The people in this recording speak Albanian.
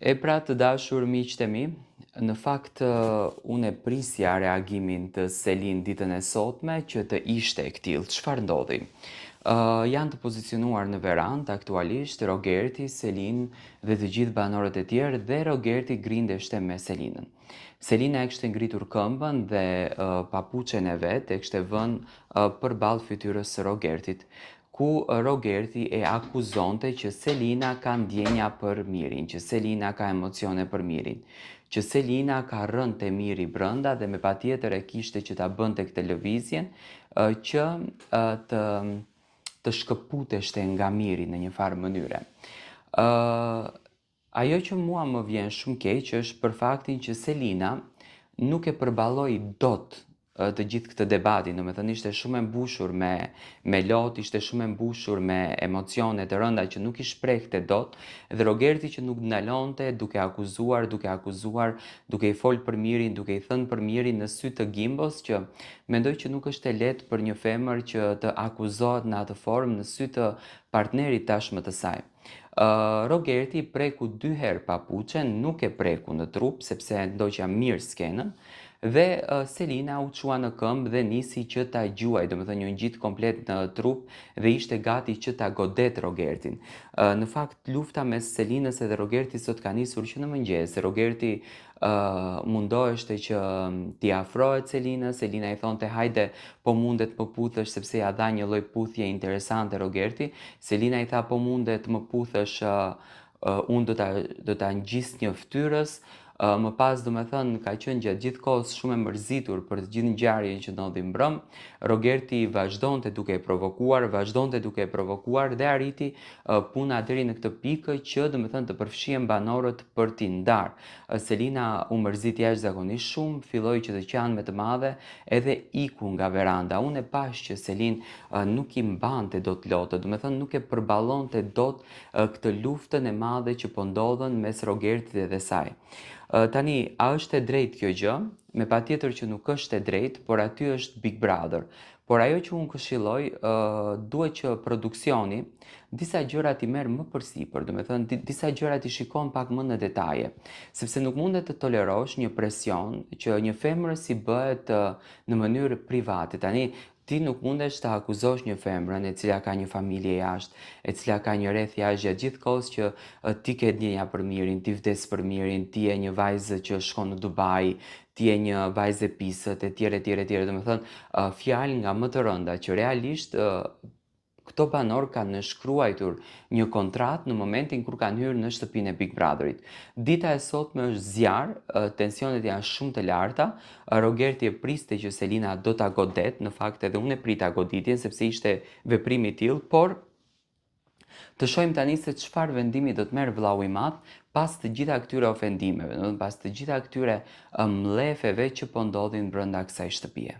E pra të dashur miqtë e mi, në fakt unë e prisja reagimin të Selin ditën e sotme që të ishte e ktill. Çfarë ndodhi? Janë të pozicionuar në verandë aktualisht Rogerti, Selin dhe të gjithë banorët e tjerë dhe Rogerti grindeshte me Selinën. Selina e kishte ngritur këmbën dhe papuçen e vet e kishte vënë përballë fytyrës së Rogertit, ku Rogerti e akuzonte që Selina ka ndjenja për mirin, që Selina ka emocione për mirin, që Selina ka rënë te miri brenda dhe me patjetër e kishte që ta bënte këtë lëvizjen që të shkëputeshte nga miri në një farë mënyre. Ajo që mua më vjen shumë keq është për faktin që Selina nuk e përballoi dot të gjithë këtë debatin, domethënë ishte shumë e mbushur me lot, ishte shumë e mbushur me emocione të rënda që nuk i shprehte dot, dhe Rogerti që nuk ndalonte duke akuzuar, duke i fol për mirin, duke i thënë për mirin në sy të Gimbos, që mendoj që nuk është e lehtë për një femër që të akuzohet në atë formë në sy të partnerit tashmë të saj. Rogerti preku 2 herë papuçen, nuk e preku në trup sepse ndoqja mirë skenën, dhe Selina u çua në këmbë dhe nisi që ta gjuaj, domethënë një ngjit komplet në trup dhe ishte gati që ta godet Rogertin. Në fakt lufta mes Selinës dhe Rogertit sot ka nisur që në mëngjes. Rogerti mundoheshte që t'i afrohet Selinës, Selina i thonte hajde po mundet më puthësh sepse ja dha një lloj puthje interesante Rogerti. Selina i tha po mundet më puthësh, unë do ta ngjis një fytyrës. Më pas domethënë ka qenë gjatë gjithë kohës shumë e mërzitur për të gjithë ngjarjen që ndodhi mbrëm. Rogerti vazhdonte duke e provokuar dhe arriti puna deri në këtë pikë që domethënë të përfshihen banorët për t'i ndarë. Selina u mërziti jashtëzakonisht shumë, filloi që të qanë me të madhe edhe iku nga veranda. Unë e pash që Selin nuk i mbante dot lotët, domethënë nuk e përballonte dot këtë luftën e madhe që po ndodhen mes Rogertit dhe saj. Tani, a është e drejtë kjo gjë? Me patjetër që nuk është e drejtë, por aty është Big Brother. Por ajo që unë këshilloj, duhet që produksioni disa gjëra t'i merr më përsipër, domethënë disa gjëra t'i shikon pak më në detaje, sepse nuk mundet të tolerosh një presion që një femër si bëhet në mënyrë private. Tani ti nuk mundesh të akuzosh një femrën e cila ka një familje jashtë, e cila ka një rreth jashtë gjatë gjithë kohës që ti ke ndjenja për mirin, ti vdes për mirin, ti je një vajzë që shkon në Dubai, ti je një vajzë e pisët, etj. Domethënë fjalë nga më të rënda që realisht këto banor kanë nënshkruar një kontratë në momentin kur kanë hyrë në shtëpinë e Big Brotherit. Dita e sotme është zjarr, tensionet janë shumë të larta. Rogerti e priste që Selina do ta godet, në fakt edhe unë e prita goditjen sepse ishte veprim i tillë, por të shohim tani se çfarë vendimi do të merr vllau i madh pas të gjitha këtyre ofendimeve, pas të gjitha këtyre mllefeve që po ndodhin brenda kësaj shtëpie.